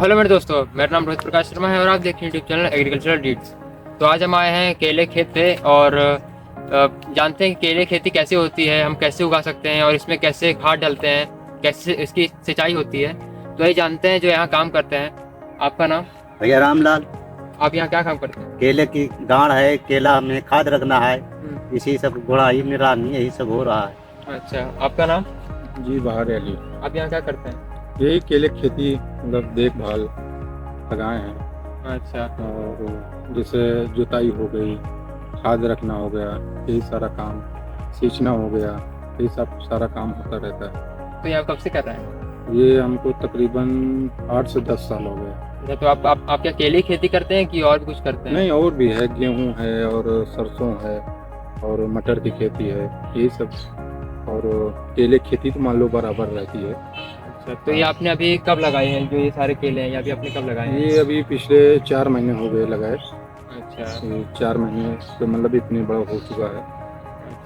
Hello मेरे दोस्तों, मेरा नाम रोहित प्रकाश शर्मा है और आप देख रहे हैं यूट्यूब चैनल एग्रीकल्चरल डीड्स। तो आज हम आए हैं केले खेत पे और जानते हैं कि केले खेती कैसे होती है, हम कैसे उगा सकते हैं और इसमें कैसे खाद डालते हैं, कैसे इसकी सिंचाई होती है। तो ये जानते हैं जो यहाँ काम करते हैं। आपका नाम? भैया रामलाल। आप यहाँ क्या काम करते हैं? केले की गाड़ है, केला में खाद रखना है, इसी सब गुड़ाई निरानी यही सब हो रहा है। अच्छा, आपका नाम? जी बाहर अली। आप यहाँ क्या करते हैं? यही केले खेती मतलब देखभाल लगाए हैं। अच्छा, और जैसे जुताई हो गई, खाद रखना हो गया, यही सारा काम, सींचना हो गया, यही सब सारा काम होता रहता है। तो यहाँ कब से कर रहे हैं? ये हमको तकरीबन 8 से 10 साल हो गए। अच्छा, तो आप क्या केले की खेती करते हैं कि और भी कुछ करते हैं? नहीं, और भी है, गेहूं है और सरसों है और मटर की खेती है, यही सब। और केले खेती तो मान लो बराबर रहती है। अच्छा, तो ये आपने अभी कब लगाए हैं? जो ये सारे केले हैं ये अभी आपने कब लगाए हैं? ये अभी पिछले 4 महीने हो गए लगाए। अच्छा, ये 4 महीने तो मतलब इतने बड़ा हो चुका है।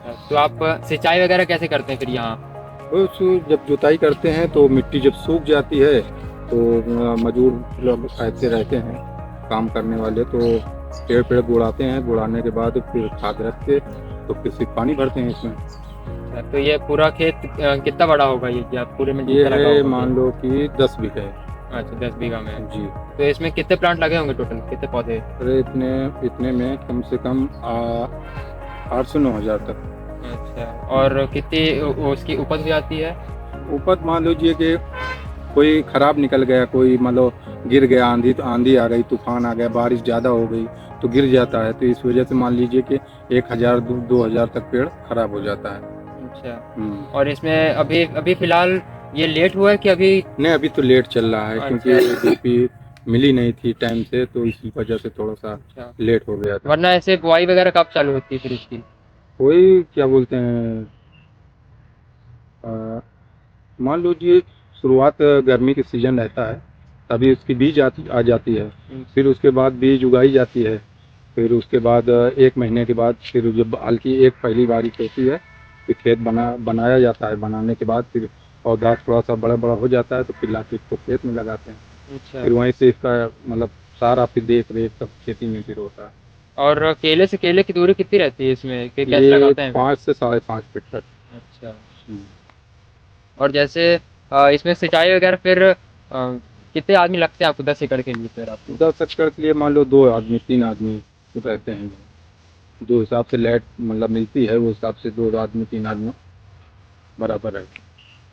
अच्छा, तो आप सिंचाई वगैरह कैसे करते हैं फिर यहाँ? बस जब जुताई करते हैं तो मिट्टी जब सूख जाती है तो मजदूर लोग आते रहते हैं काम करने वाले, तो पेड़ पेड़ गुड़ाते हैं, गुड़ाने के बाद फिर खाद रख के तो फिर सिर्फ पानी भरते हैं इसमें। अच्छा, तो ये पूरा खेत कितना बड़ा होगा ये कि आप पूरे में ये जितना लगा है होगा? मान लो कि 10 बीघा है। अच्छा, 10 बीघा में है। जी। तो इसमें कितने प्लांट लगे होंगे टोटल, कितने पौधे? अरे इतने में कम से कम 8 से 9 हज़ार तक। अच्छा, और कितनी उसकी उपज हो जाती है? उपज मान लीजिए कि कोई खराब निकल गया, कोई मान लो गिर गया, आंधी आ गई, तूफान आ गया, बारिश ज़्यादा हो गई तो गिर जाता है, तो इस वजह से मान लीजिए कि 1,000 2,000 तक पेड़ खराब हो जाता है। अच्छा, और इसमें अभी अभी फिलहाल ये लेट हुआ है कि अभी? नहीं, अभी तो लेट चल रहा है अच्छा। क्योंकि डीपी मिली नहीं थी टाइम से, तो इसी वजह से थोड़ा सा अच्छा, लेट हो गया था। वरना ऐसे बुआई वगैरह कब चालू होती है फिर इसकी? कोई क्या बोलते हैं, अ, मान लीजिए शुरुआत गर्मी के सीजन रहता है तभी उसकी बीज आ जाती है, फिर उसके बाद बीज उगाई जाती है, फिर उसके बाद 1 महीने के बाद फिर जब हल्की एक पहली बारिश होती है फिर खेत बनाया जाता है, बनाने के बाद फिर पौधा थोड़ा सा बड़ा बड़ा हो जाता है तो फिर लाके इसको खेत में लगाते हैं। अच्छा, फिर वहीं से इसका मतलब सारा फिर देख रेख सब खेती में फिर होता है। और केले से केले की दूरी कितनी रहती है इसमें कि कैसे ये लगाते हैं? 5 से 5.5 फीट तक। अच्छा, और जैसे इसमें सिंचाई वगैरह फिर कितने आदमी लगते हैं आपको 10 एकड़ के लिए फिर आपको? 10 एकड़ के लिए मान लो 2 आदमी 3 आदमी रहते हैं, जो हिसाब से लाइट मतलब मिलती है वो हिसाब से 2 आदमी 3 आदमी बराबर है।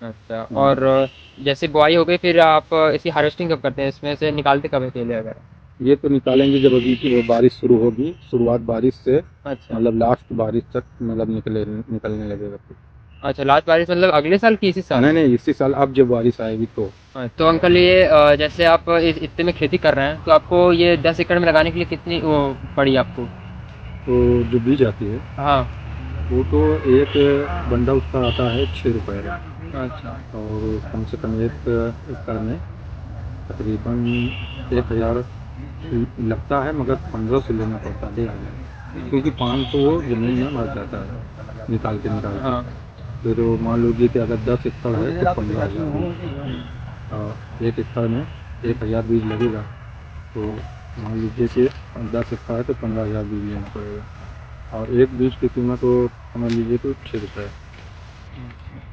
अच्छा, और जैसे बुआई हो गई फिर आप इसकी हार्वेस्टिंग कब करते हैं? इसमें से निकालते कब है केले वगैरह? ये तो निकालेंगे जब अभी की वो बारिश शुरू होगी, शुरुआत बारिश से अच्छा, मतलब लास्ट बारिश तक मतलब निकलने लगेगा फिर। अच्छा, लास्ट बारिश मतलब अगले साल की इसी साल? नहीं, इसी साल अब जब बारिश आएगी तो। तो अंकल ये जैसे आप इतने में खेती कर रहे हैं तो आपको ये 10 एकड़ में लगाने के लिए कितनी वो पड़ी आपको? तो जो बीज आती है हाँ। वो तो एक बंडा उसका आता है 6 रुपये, अच्छा, और कम से कम एक एकड़ में तकरीबन 1,000 लगता है, मगर 1500 लेना पड़ता है, 1,500, क्योंकि 500 वो ज़मीन में मर जाता है निकाल के। हाँ। फिर वो मान लीजिए कि अगर 10 एकड़ है तो 15,000, और 1 एकड़ में 1,000 बीज लगेगा, तो मान लीजिए कि 10 एकड़ है तो 15,000 बीज लेना पड़ेगा, और एक बीज की कीमत वो समझ लीजिए तो 6 रुपये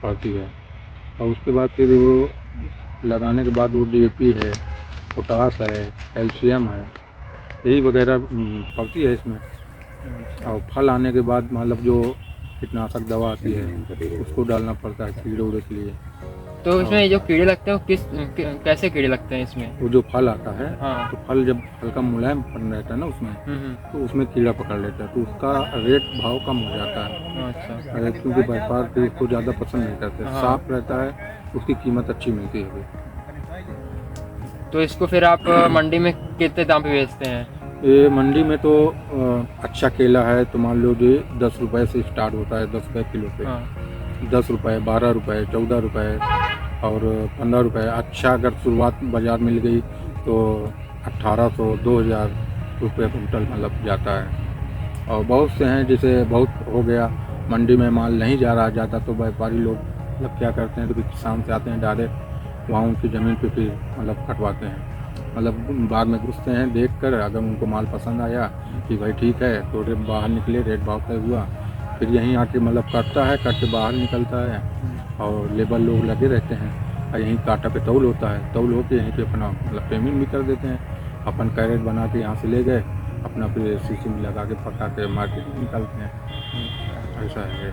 पड़ती है। और उसके बाद फिर वो लगाने के बाद वो DAP है, पोटास है, कैल्शियम है, यही वगैरह पड़ती है इसमें। और फल आने के बाद मतलब जो कीटनाशक दवा आती है उसको डालना पड़ता है कीड़े उड़े के लिए। तो इसमें जो कीड़े लगते हैं वो कैसे कीड़े लगते हैं इसमें? वो जो फल आता है, हाँ। तो फल जब हल्का मुलायम पन रहता है ना उसमें, हम्म। तो उसमें कीड़ा पकड़ लेता है, तो उसका रेट भाव कम हो जाता है। अच्छा, क्योंकि व्यापार फिर उसको ज़्यादा पसंद नहीं करते, हाँ। साफ रहता है, उसकी कीमत अच्छी मिलती है। तो इसको फिर आप मंडी में कितने दाम पे बेचते हैं? ये मंडी में तो अच्छा केला है तो मान लो जो 10 रुपये से स्टार्ट होता है, 10 रुपये किलो पे। हाँ। 10 रुपये, 12 रुपये, 14 रुपये और 15 रुपये। अच्छा अगर शुरुआत बाज़ार मिल गई तो 1,800 2,000 रुपये कुंटल मतलब जाता है। और बहुत से हैं, जैसे बहुत हो गया मंडी में माल नहीं जा रहा जाता, तो व्यापारी लोग मतलब क्या करते हैं, तो किसान से आते हैं डायरेक्ट वहाँ उनकी ज़मीन पे फिर मतलब कटवाते हैं। मतलब बाग में घुसते हैं, देख कर अगर उनको माल पसंद आया कि भाई ठीक है तो रेट बाहर निकले, रेट भाव तय हुआ, फिर यहीं आके मतलब काटता है, काट के बाहर निकलता है और लेबर लोग लगे रहते हैं और यहीं कांटा पे तौल होता है, तौल होके यहीं पे अपना मतलब पेमेंट भी कर देते हैं। अपन कैरेट बना के यहाँ से ले गए, अपना फिर शीशी में लगा के पका के मार्केट में निकालते हैं, ऐसा है।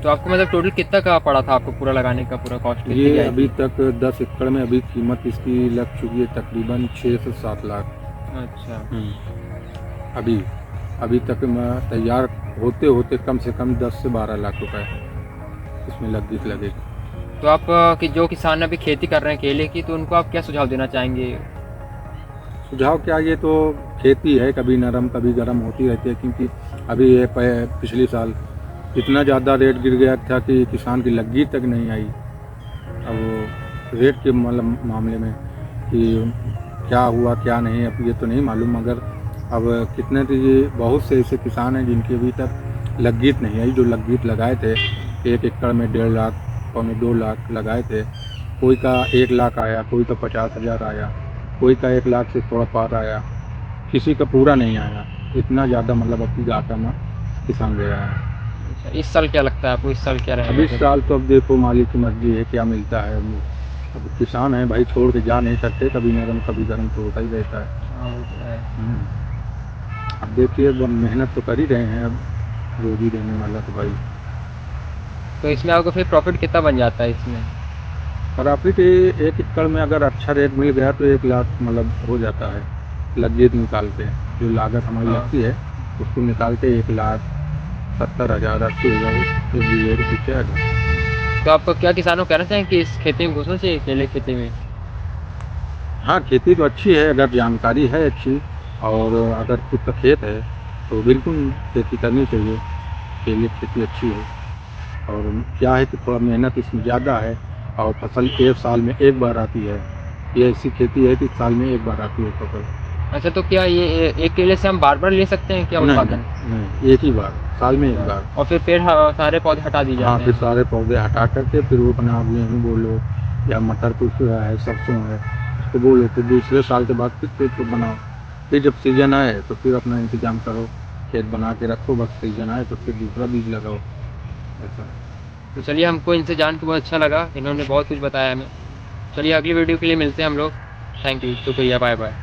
तो आपको मतलब टोटल कितना का पड़ा था आपको पूरा लगाने का, पूरा कॉस्ट कितनी ये आई अभी थी? तक 10 एकड़ में अभी कीमत इसकी लग चुकी है तकरीबन 6 से 7 लाख। अच्छा। अभी तक मैं तैयार होते होते कम से कम 10 से 12 लाख रुपए इसमें लगेगी। तो आप कि जो किसान अभी खेती कर रहे हैं केले की, तो उनको आप क्या सुझाव देना चाहेंगे? सुझाव क्या, ये तो खेती है, कभी नरम कभी गरम होती रहती है, क्योंकि अभी ये पिछले साल इतना ज़्यादा रेट गिर गया था कि किसान की लग्गी तक नहीं आई। अब रेट के मतलब मामले में कि क्या हुआ क्या नहीं अब ये तो नहीं मालूम, मगर अब कितने तो ये बहुत से ऐसे किसान हैं जिनकी अभी तक लग्गीत नहीं आई। जो लग्गीत लगाए थे 1 एकड़ में 1.5 लाख पौने 2 लाख लगाए थे, कोई का 1 लाख आया, कोई का 50,000 आया, कोई का 1 लाख से थोड़ा पार आया, किसी का पूरा नहीं आया। इतना ज़्यादा मतलब अपनी घाटा में किसान ले रहा है। अच्छा, इस साल क्या लगता है आपको, इस साल क्या अब रहेगा इस फिर? साल तो अब देखो मालिक की मर्जी है क्या मिलता है। अब किसान है भाई, छोड़ के जा नहीं सकते, कभी नरम कभी गरम तो होता ही रहता है। हाँ, वो तो है। अब देखिए अब मेहनत तो कर ही रहे हैं, अब रोजी देने वाला तो भाई। तो इसमें आपको फिर प्रॉफिट कितना बन जाता है इसमें? प्रॉफिट 1 एकड़ में अगर अच्छा रेट मिल गया तो 1 लाख मतलब हो जाता है। लग्गीत निकाल के जो लागत हमारी हाँ। लगती है उसको निकाल के 1,70,000 80,000 एक बीघे के पीछे आ जाता है। तो आप क्या किसानों को कहना चाहेंगे कि इस खेती में घुसना चाहिए, केले की खेती में? हाँ, खेती तो अच्छी है अगर जानकारी है अच्छी, और अगर खुद का खेत है तो बिल्कुल खेती करनी चाहिए। केले की खेती अच्छी है, और क्या है कि थोड़ा मेहनत इसमें ज़्यादा है, और फसल 1 साल में 1 बार आती है। ये ऐसी खेती है कि साल में 1 बार आती है फसल। अच्छा, तो क्या ये एक केले से हम बार बार ले सकते हैं क्या नहीं उत्पादन? नहीं, 1 ही बार, साल में 1 बार। और फिर पेड़ सारे पौधे हटा दिए हाँ, जाते फिर हैं? सारे पौधे हटा करके फिर वो अपना गेहूँ बोलो या मटर कुछ है, सरसों है, उसको बोलो, फिर दूसरे साल के बाद फिर खेत को बनाओ। फिर जब सीजन आए तो फिर अपना इंतजाम करो, खेत बना के रखो, बस सीजन आए तो फिर दूसरा बीज लगाओ, ऐसा। तो चलिए, हमको इनसे जान के बहुत अच्छा लगा, इन्होंने बहुत कुछ बताया हमें। चलिए, अगली वीडियो के लिए मिलते हैं हम लोग। थैंक यू, शुक्रिया, बाय बाय।